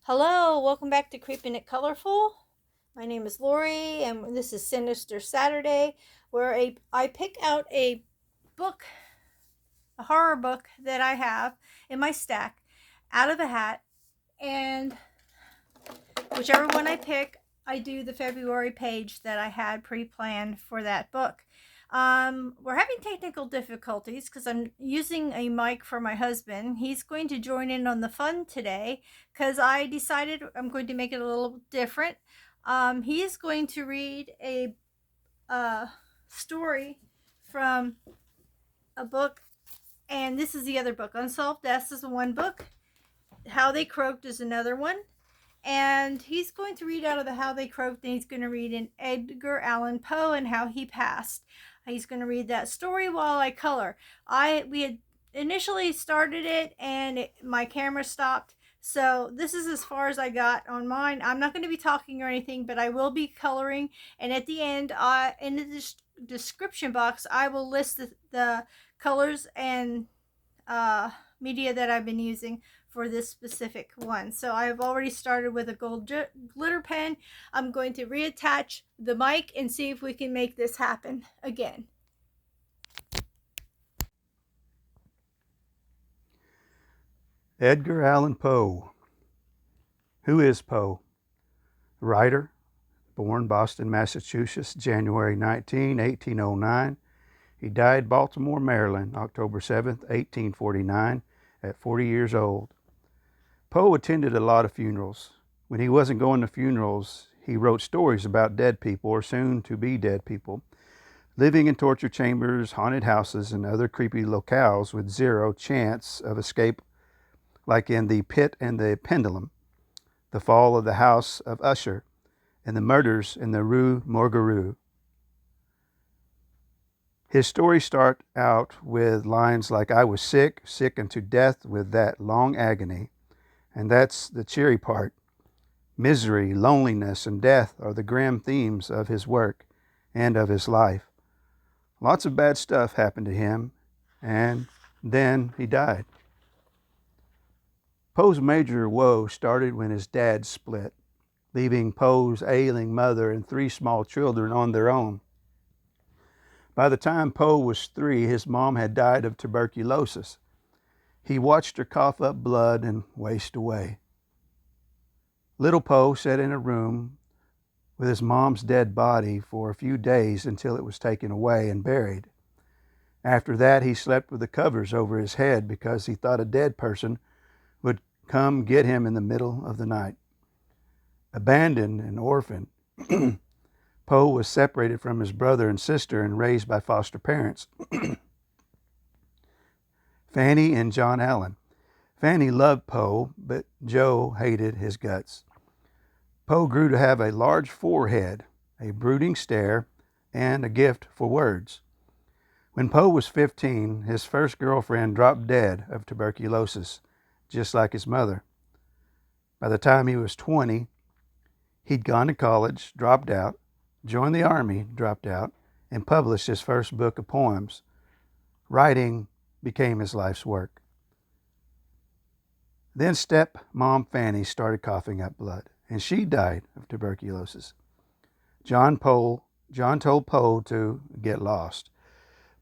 Hello, welcome back to Creeping It Colorful. My name is Lori, and this is Sinister Saturday, where I pick out a book, a horror book that I have in my stack, out of a hat, and whichever one I pick, I do the February page that I had pre-planned for that book. We're having technical difficulties because I'm using a mic for my husband. He's going to join in on the fun today because I decided I'm going to make it a little different. He is going to read a story from a book, and this is the other book. Unsolved Deaths is one book. How They Croaked is another one. And he's going to read out of the How They Croaked, and he's going to read in Edgar Allan Poe and How He Passed. He's going to read that story while I color. We had initially started it, and my camera stopped. So this is as far as I got on mine. I'm not going to be talking or anything, but I will be coloring. And at the end, in the description box, I will list the colors and media that I've been using for this specific one. So I've already started with a gold glitter pen. I'm going to reattach the mic and see if we can make this happen again. Edgar Allan Poe. Who is Poe? Writer, born Boston, Massachusetts, January 19, 1809. He died Baltimore, Maryland, October 7, 1849, at 40 years old. Poe attended a lot of funerals. When he wasn't going to funerals, he wrote stories about dead people or soon to be dead people, living in torture chambers, haunted houses, and other creepy locales with zero chance of escape, like in The Pit and the Pendulum, The Fall of the House of Usher, and the murders in the Rue Morgeroo. His stories start out with lines like, "I was sick, sick unto death with that long agony." And that's the cheery part. Misery, loneliness, and death are the grim themes of his work and of his life. Lots of bad stuff happened to him, and then he died. Poe's major woe started when his dad split, leaving Poe's ailing mother and 3 small children on their own. By the time Poe was 3, his mom had died of tuberculosis. He watched her cough up blood and waste away. Little Poe sat in a room with his mom's dead body for a few days until it was taken away and buried. After that, he slept with the covers over his head because he thought a dead person would come get him in the middle of the night. Abandoned and orphaned, Poe was separated from his brother and sister and raised by foster parents, Fanny and John Allen. Fanny loved Poe, but Joe hated his guts. Poe grew to have a large forehead, a brooding stare, and a gift for words. When Poe was 15, his first girlfriend dropped dead of tuberculosis, just like his mother. By the time he was 20, he'd gone to college, dropped out, joined the Army, dropped out, and published his first book of poems. Writing became his life's work. Then step-mom Fanny started coughing up blood, and she died of tuberculosis. John told Poe to get lost.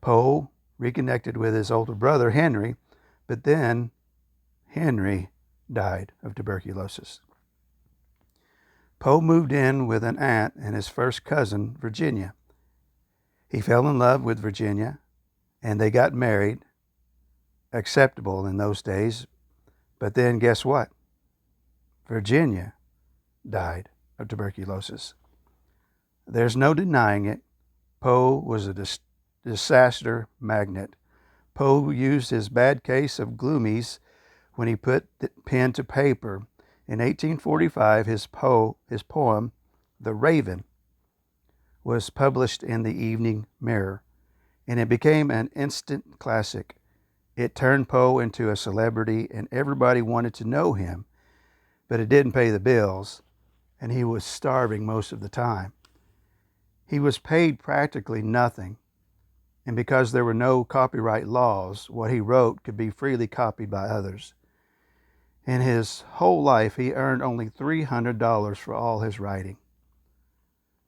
Poe reconnected with his older brother, Henry, but then Henry died of tuberculosis. Poe moved in with an aunt and his first cousin, Virginia. He fell in love with Virginia, and they got married, acceptable in those days. But then guess what? Virginia died of tuberculosis. There's no denying it. Poe was a disaster magnet. Poe used his bad case of gloomies when he put the pen to paper. In 1845, his poem, The Raven, was published in the Evening Mirror, and it became an instant classic. It turned Poe into a celebrity, and everybody wanted to know him, but it didn't pay the bills, and he was starving most of the time. He was paid practically nothing, and because there were no copyright laws, what he wrote could be freely copied by others. In his whole life, he earned only $300 for all his writing.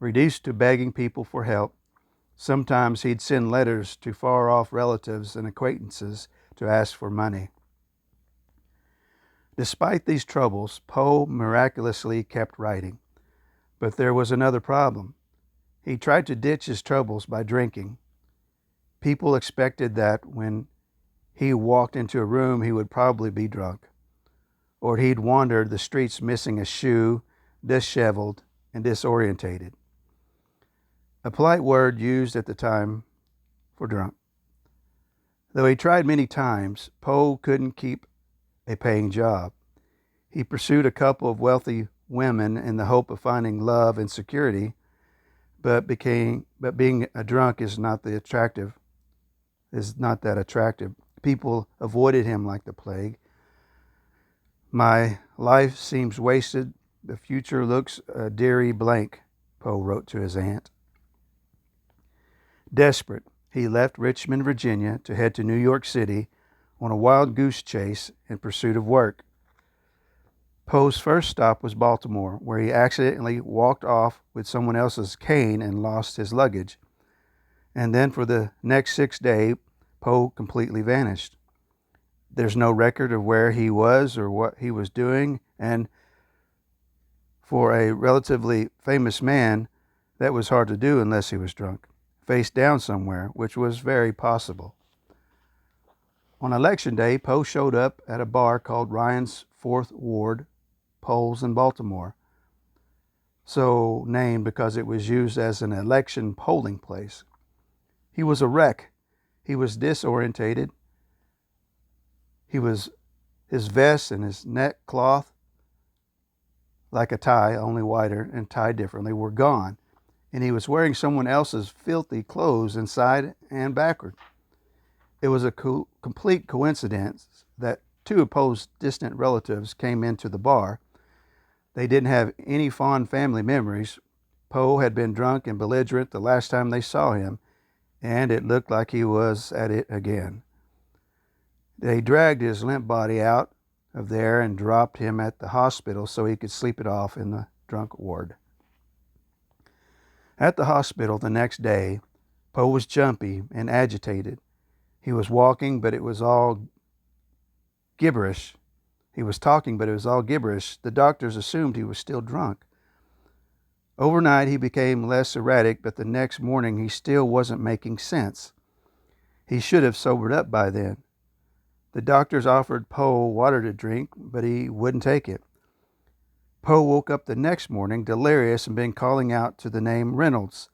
Reduced to begging people for help, sometimes he'd send letters to far-off relatives and acquaintances to ask for money. Despite these troubles, Poe miraculously kept writing. But there was another problem. He tried to ditch his troubles by drinking. People expected that when he walked into a room, he would probably be drunk, or he'd wander the streets missing a shoe, disheveled and disorientated. A polite word used at the time for drunk. Though he tried many times, Poe couldn't keep a paying job. He pursued a couple of wealthy women in the hope of finding love and security, but being a drunk is not that attractive. People avoided him like the plague. My life seems wasted. The future looks a dreary blank, Poe wrote to his aunt. Desperate, he left Richmond, Virginia to head to New York City on a wild goose chase in pursuit of work. Poe's first stop was Baltimore, where he accidentally walked off with someone else's cane and lost his luggage. And then for the next 6 days, Poe completely vanished. There's no record of where he was or what he was doing, and for a relatively famous man, that was hard to do unless he was drunk, face down somewhere, which was very possible. On Election Day, Poe showed up at a bar called Ryan's Fourth Ward, Polls in Baltimore, so named because it was used as an election polling place. He was a wreck. He was disorientated. His vest and his neckcloth, like a tie, only wider and tied differently, were gone, and he was wearing someone else's filthy clothes inside and backward. It was a complete coincidence that two of Poe's distant relatives came into the bar. They didn't have any fond family memories. Poe had been drunk and belligerent the last time they saw him, and it looked like he was at it again. They dragged his limp body out of there and dropped him at the hospital so he could sleep it off in the drunk ward. At the hospital the next day, Poe was jumpy and agitated. He was walking, but it was all gibberish. He was talking, but it was all gibberish. The doctors assumed he was still drunk. Overnight, he became less erratic, but the next morning, he still wasn't making sense. He should have sobered up by then. The doctors offered Poe water to drink, but he wouldn't take it. Poe woke up the next morning delirious and began calling out to the name Reynolds.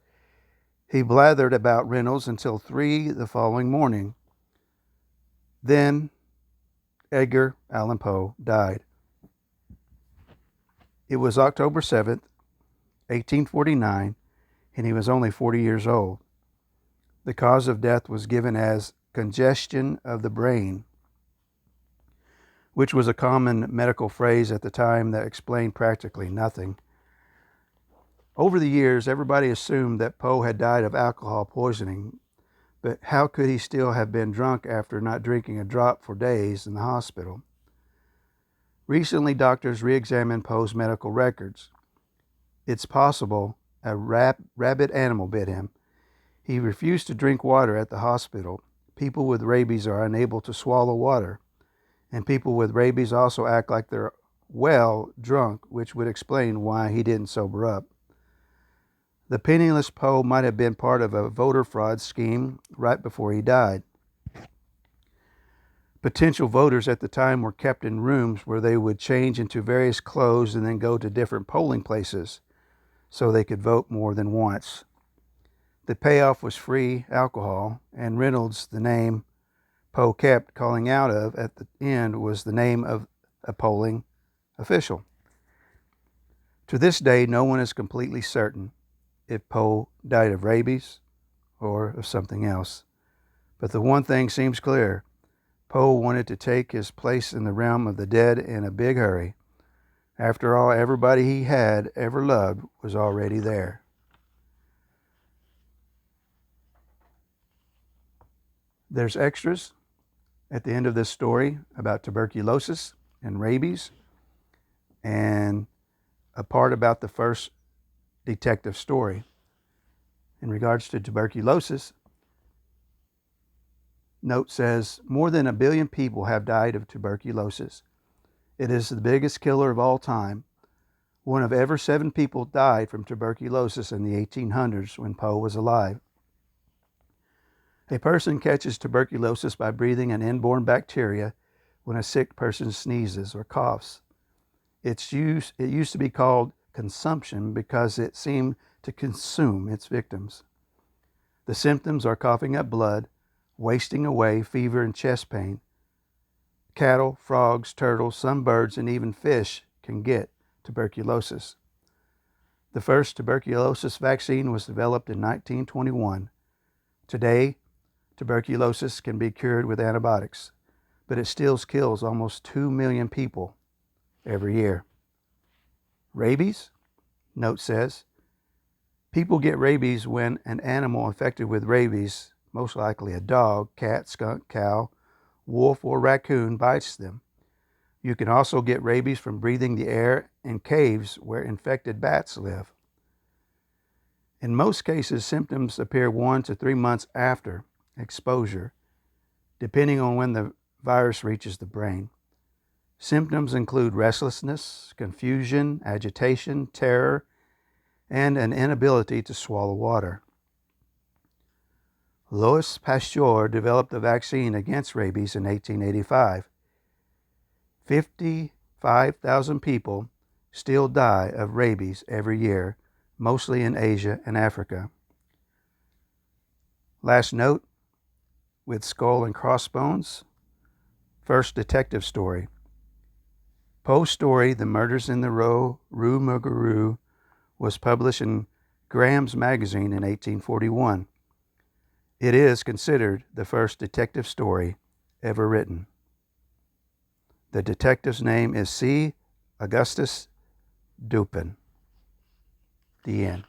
He blathered about Reynolds until 3 the following morning. Then Edgar Allan Poe died. It was October 7th, 1849, and he was only 40 years old. The cause of death was given as congestion of the brain, which was a common medical phrase at the time that explained practically nothing. Over the years, everybody assumed that Poe had died of alcohol poisoning, but how could he still have been drunk after not drinking a drop for days in the hospital? Recently, doctors re-examined Poe's medical records. It's possible a rabid animal bit him. He refused to drink water at the hospital. People with rabies are unable to swallow water, and people with rabies also act like they're well drunk, which would explain why he didn't sober up. The penniless Poe might have been part of a voter fraud scheme right before he died. Potential voters at the time were kept in rooms where they would change into various clothes and then go to different polling places so they could vote more than once. The payoff was free alcohol, and Reynolds, the name Poe kept calling out of at the end, was the name of a polling official. To this day, no one is completely certain if Poe died of rabies or of something else. But the one thing seems clear. Poe wanted to take his place in the realm of the dead in a big hurry. After all, everybody he had ever loved was already there. There's extras at the end of this story about tuberculosis and rabies, and a part about the first detective story. In regards to tuberculosis, note says more than 1 billion people have died of tuberculosis. It is the biggest killer of all time. One of every 7 people died from tuberculosis in the 1800s when Poe was alive. A person catches tuberculosis by breathing an inborn bacteria when a sick person sneezes or coughs. It used to be called consumption because it seemed to consume its victims. The symptoms are coughing up blood, wasting away, fever, and chest pain. Cattle, frogs, turtles, some birds, and even fish can get tuberculosis. The first tuberculosis vaccine was developed in 1921. Today, tuberculosis can be cured with antibiotics, but it still kills almost 2 million people every year. Rabies? Note says, people get rabies when an animal infected with rabies, most likely a dog, cat, skunk, cow, wolf, or raccoon, bites them. You can also get rabies from breathing the air in caves where infected bats live. In most cases, symptoms appear 1 to 3 months after exposure, depending on when the virus reaches the brain. Symptoms include restlessness, confusion, agitation, terror, and an inability to swallow water. Louis Pasteur developed the vaccine against rabies in 1885. 55,000 people still die of rabies every year, mostly in Asia and Africa. Last note, with Skull and Crossbones, first detective story. Poe's story, The Murders in the Rue Morgue, was published in Graham's Magazine in 1841. It is considered the first detective story ever written. The detective's name is C. Augustus Dupin. The end.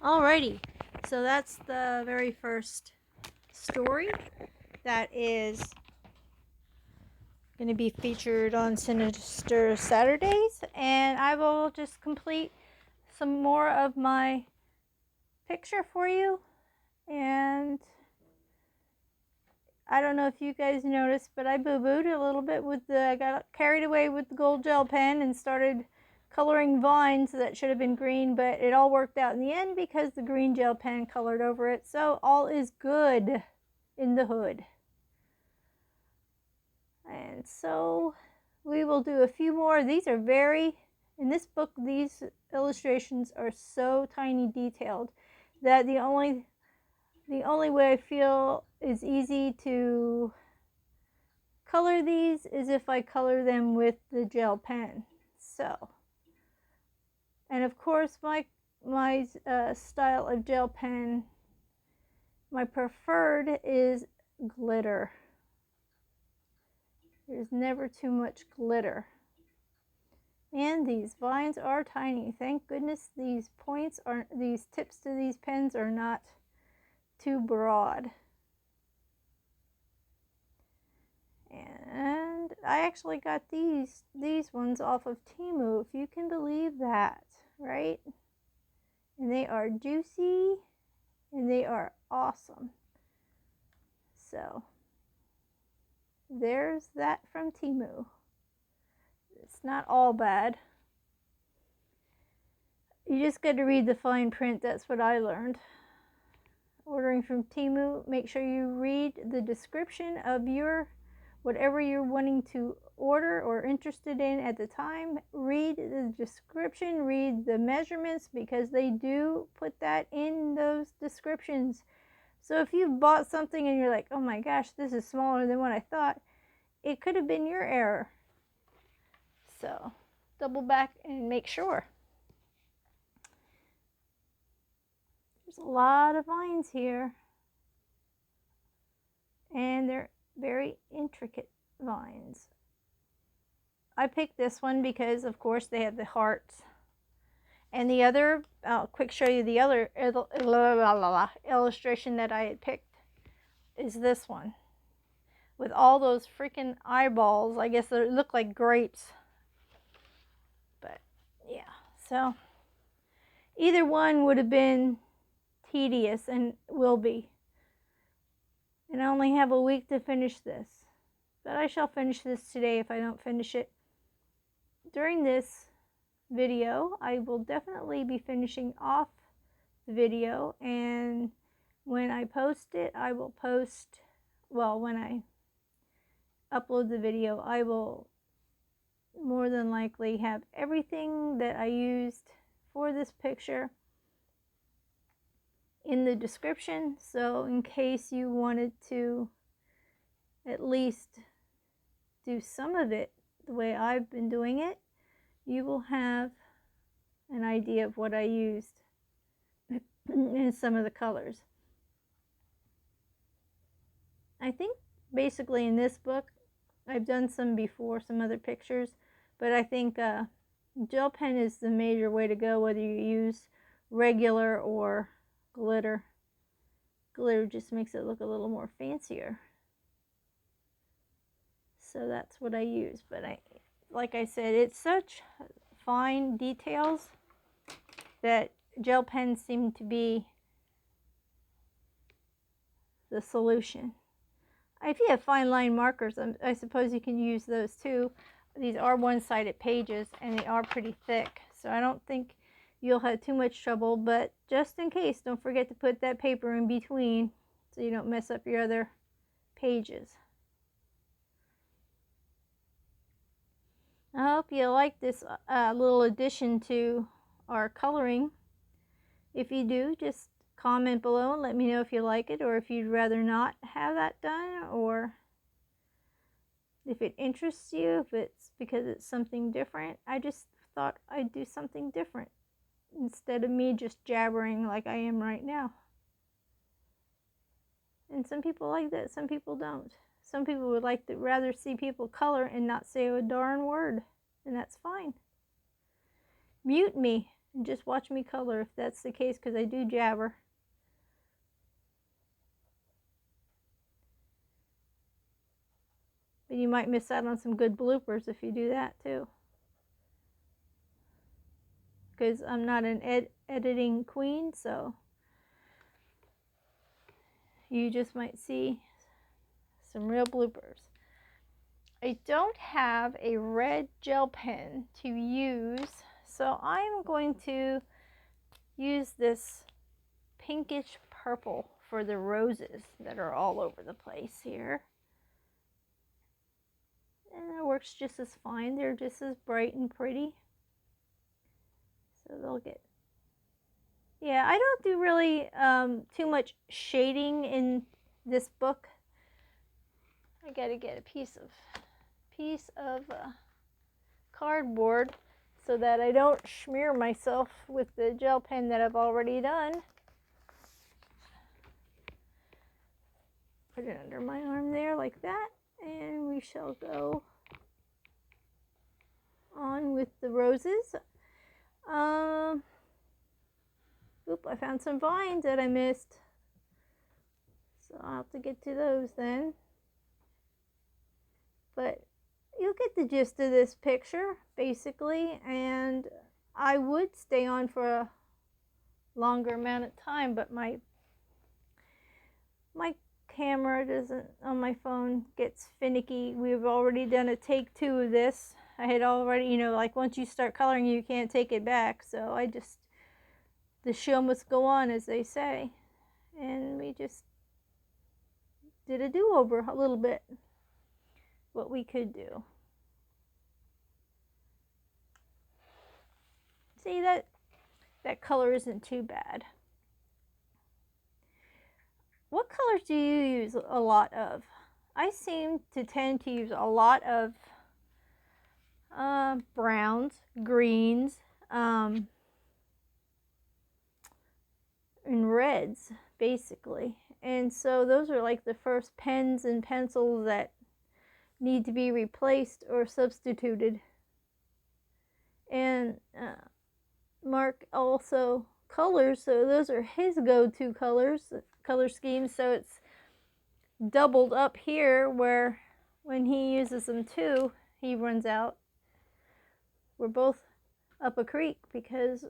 Alrighty, so that's the very first story that is going to be featured on Sinister Saturdays, and I will just complete some more of my picture for you. And I don't know if you guys noticed, but I boo-booed a little bit with I got carried away with the gold gel pen and started coloring vines that should have been green, but it all worked out in the end because the green gel pen colored over it. So all is good in the hood. And so we will do a few more. These are in this book, these illustrations are so tiny detailed that the only way I feel is easy to color these is if I color them with the gel pen. So, and of course my style of gel pen, my preferred is glitter. There's never too much glitter. And these vines are tiny. Thank goodness these tips to these pens are not too broad. And I actually got these ones off of Temu, if you can believe that, right? And they are juicy and they are awesome. So there's that from Temu. It's not all bad. You just got to read the fine print. That's what I learned. Ordering from Temu, make sure you read the description of whatever you're wanting to order or interested in at the time. Read the description, read the measurements, because they do put that in those descriptions. So if you bought something and you're like, oh my gosh, this is smaller than what I thought, it could have been your error. So double back and make sure. There's a lot of vines here, and they're very intricate vines. I picked this one because of course they have the hearts And the other, I'll quick show you the other illustration that I had picked is this one. With all those freaking eyeballs. I guess they look like grapes. But yeah, so either one would have been tedious and will be. And I only have a week to finish this. But I shall finish this today if I don't finish it during this video. I will definitely be finishing off the video, and when I post it, I will post, well, when I upload the video, I will more than likely have everything that I used for this picture in the description. So in case you wanted to at least do some of it the way I've been doing it, you will have an idea of what I used in some of the colors. I think basically in this book, I've done some before, some other pictures, but I think gel pen is the major way to go, whether you use regular or glitter. Glitter just makes it look a little more fancier. So that's what I use. But like I said, it's such fine details that gel pens seem to be the solution. If you have fine line markers, I suppose you can use those too. These are one-sided pages and they are pretty thick, so I don't think you'll have too much trouble, but just in case, don't forget to put that paper in between so you don't mess up your other pages. I hope you like this little addition to our coloring. If you do, just comment below and let me know if you like it, or if you'd rather not have that done, or if it interests you, if it's because it's something different. I just thought I'd do something different instead of me just jabbering like I am right now. And some people like that, some people don't. Some people would like to rather see people color and not say a darn word, and that's fine. Mute me and just watch me color if that's the case, because I do jabber. But you might miss out on some good bloopers if you do that too. Because I'm not an editing queen, so you just might see some real bloopers. I don't have a red gel pen to use, so I'm going to use this pinkish purple for the roses that are all over the place here. And it works just as fine. They're just as bright and pretty. So they'll get... Yeah, I don't do really too much shading in this book. I gotta get a piece of cardboard so that I don't smear myself with the gel pen that I've already done. Put it under my arm there like that, and we shall go on with the roses. Oop, I found some vines that I missed, so I'll have to get to those then. But you'll get the gist of this picture basically, and I would stay on for a longer amount of time, but my camera doesn't, on my phone, gets finicky. We've already done a take 2 of this. I had already, you know, like once you start coloring, you can't take it back. So I just, the show must go on, as they say. And we just did a do-over a little bit, what we could do. See, that color isn't too bad. What colors do you use a lot of? I seem to tend to use a lot of browns, greens, and reds, basically. And so those are like the first pens and pencils that need to be replaced or substituted. And Mark also colors, so those are his go-to colors, color schemes. So it's doubled up here where when he uses them too, he runs out. We're both up a creek because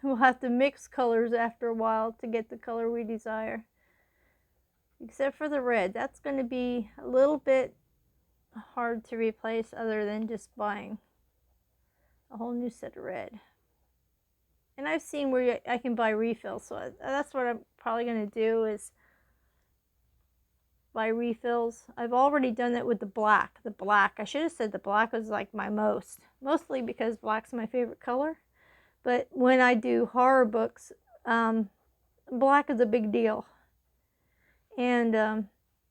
we'll have to mix colors after a while to get the color we desire. Except for the red. That's going to be a little bit hard to replace other than just buying a whole new set of red. And I've seen where I can buy refills, so that's what I'm probably going to do is buy refills. I've already done that with the black. The black, I should have said the black was like my mostly because black's my favorite color. But when I do horror books, black is a big deal. And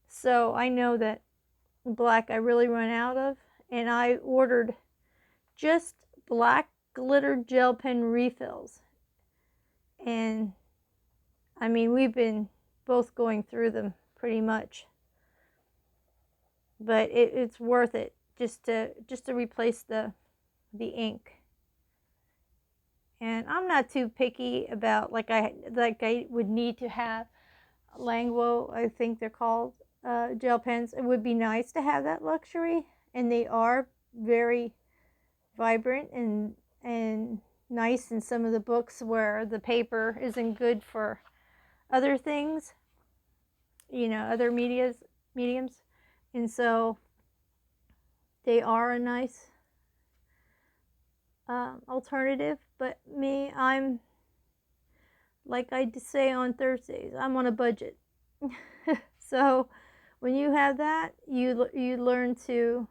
so I know that black I really run out of, and I ordered just black glitter gel pen refills. And I mean, we've been both going through them pretty much, but it's worth it just to replace the ink. And I'm not too picky about like I would need to have Langwo, I think they're called, gel pens. It would be nice to have that luxury, and they are very vibrant and nice in some of the books where the paper isn't good for other things, you know, other mediums. And so they are a nice alternative. But me, I'm, like I say on Thursdays, I'm on a budget. So when you have that, you learn to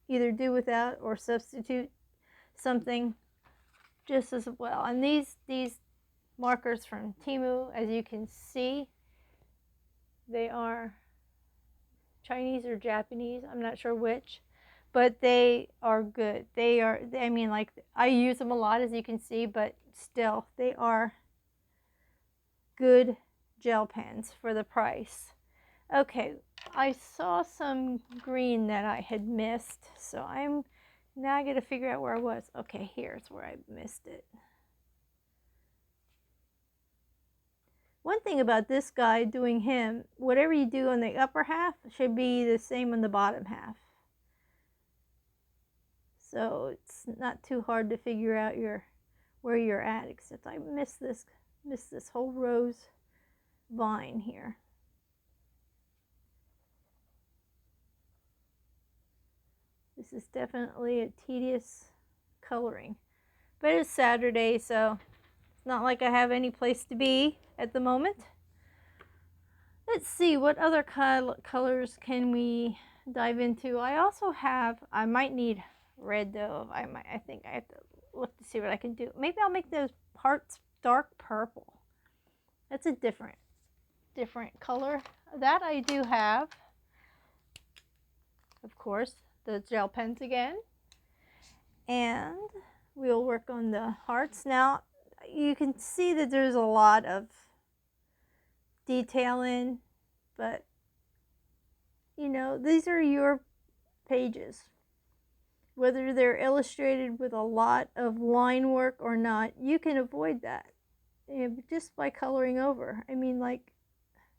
either do without or substitute something just as well. And these markers from Temu, as you can see, they are Chinese or Japanese, I'm not sure which, but they are good. They are, I mean, like, I use them a lot, as you can see, but still, they are good gel pens for the price. Okay, I saw some green that I had missed, so I'm now going to figure out where I was. Okay, here's where I missed it. One thing about this guy, doing him, whatever you do on the upper half should be the same on the bottom half. So it's not too hard to figure out where you're at, except I missed this whole rose vine here. This is definitely a tedious coloring. But it's Saturday, so it's not like I have any place to be at the moment. Let's see, what other colors can we dive into? I also have, I might need red though. I think I have to look to see what I can do. Maybe I'll make those hearts dark purple. That's a different color. That I do have. Of course, the gel pens again. And we'll work on the hearts. Now, you can see that there's a lot of detail in, but you know, these are your pages. Whether they're illustrated with a lot of line work or not, you can avoid that, you know, just by coloring over. I mean, like,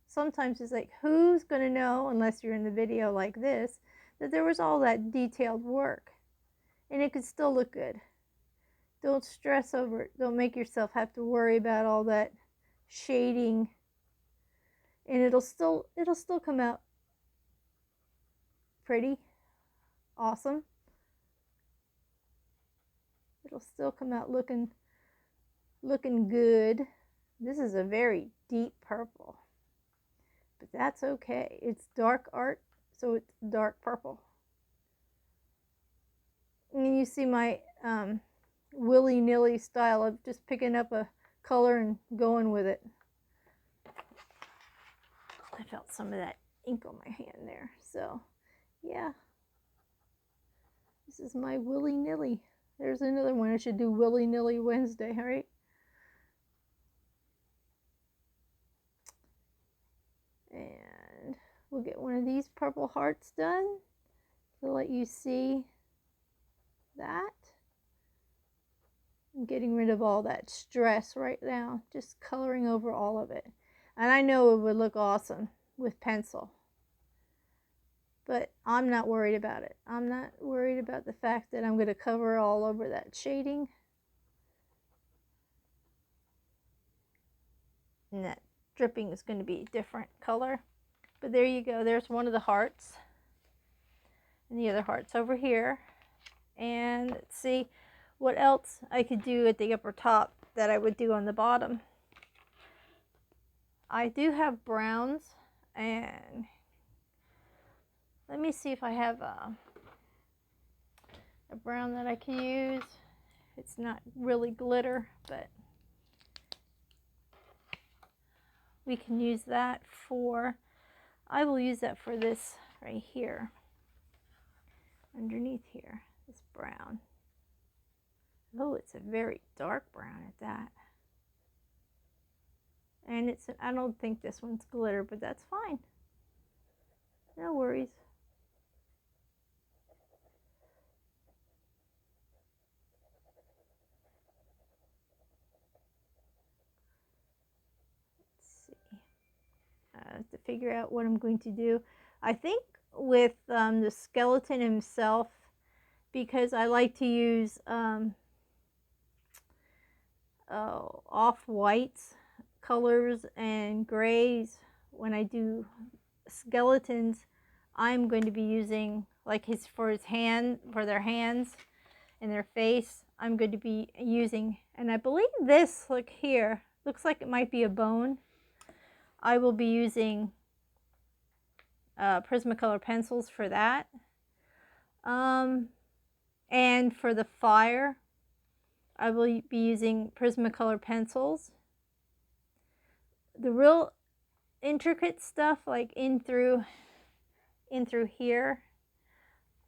sometimes it's like, who's going to know, unless you're in the video like this, that there was all that detailed work, and it could still look good. Don't stress over it. Don't make yourself have to worry about all that shading, and it'll still come out pretty, awesome. It'll still come out looking good. This is a very deep purple, but that's okay. It's dark art, so it's dark purple. And you see my willy-nilly style of just picking up a color and going with it. I felt some of that ink on my hand there, so yeah. This is my willy-nilly. There's another one. I should do willy-nilly Wednesday, right? And we'll get one of these purple hearts done to let you see that. I'm getting rid of all that stress right now, just coloring over all of it. And I know it would look awesome with pencil, but I'm not worried about it. I'm not worried about the fact that I'm going to cover all over that shading. And that dripping is going to be a different color. But there you go. There's one of the hearts. And the other heart's over here. And let's see what else I could do at the upper top that I would do on the bottom. I do have browns, and let me see if I have a brown that I can use. It's not really glitter, but we can use that for, I will use that for this right here, underneath here, this brown. Oh, it's a very dark brown at that. And it's, I don't think this one's glitter, but that's fine. No worries. To figure out what I'm going to do. I think with the skeleton himself, because I like to use off-whites colors and grays when I do skeletons, I'm going to be using, like for their hands and their face, I'm going to be using, and I believe this, look here, looks like it might be a bone. I will be using Prismacolor pencils for that. And for the fire, I will be using Prismacolor pencils. The real intricate stuff, like in through here,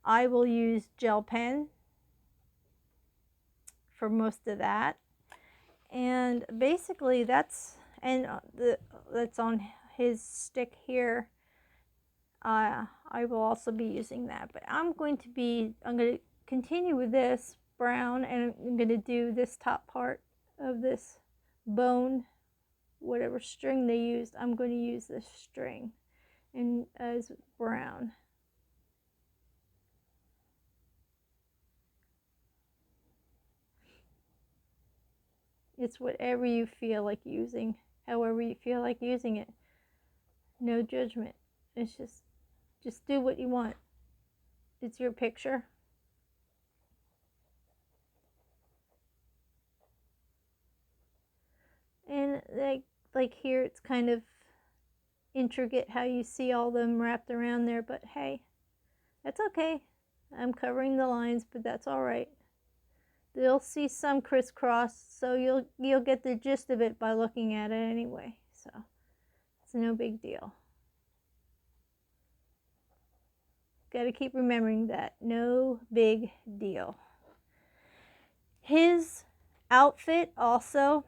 I will use gel pen for most of that. And basically that's, and that's on his stick here. I will also be using that, but I'm going to continue with this brown, and I'm going to do this top part of this bone, whatever string they used, I'm going to use this string and as brown. It's whatever you feel like using, however you feel like using it. No judgment. It's just do what you want. It's your picture. And like here, it's kind of intricate how you see all them wrapped around there, but hey, that's okay. I'm covering the lines, but that's all right. They'll see some crisscross, so you'll get the gist of it by looking at it anyway. So it's no big deal. Got to keep remembering that. No big deal. His outfit also,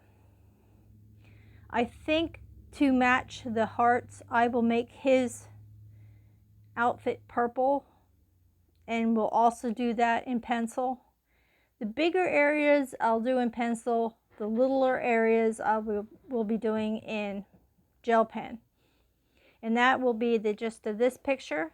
I think to match the hearts, I will make his outfit purple, and we'll also do that in pencil. The bigger areas I'll do in pencil, the littler areas I will be doing in gel pen. And that will be the gist of this picture.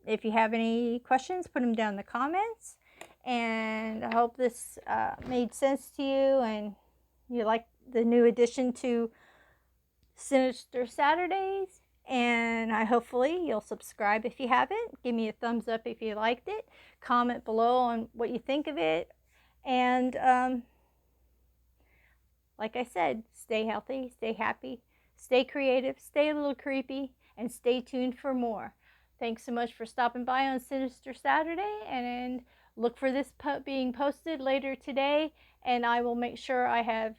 If you have any questions, put them down in the comments. And I hope this made sense to you and you like the new addition to Sinister Saturdays. And hopefully you'll subscribe if you haven't. Give me a thumbs up if you liked it. Comment below on what you think of it. And like I said, stay healthy, stay happy, stay creative, stay a little creepy, and stay tuned for more. Thanks so much for stopping by on Sinister Saturday, and look for this being posted later today, and I will make sure I have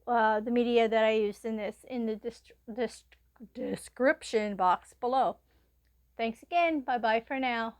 the media that I used in this in the description box below. Thanks again. Bye-bye for now.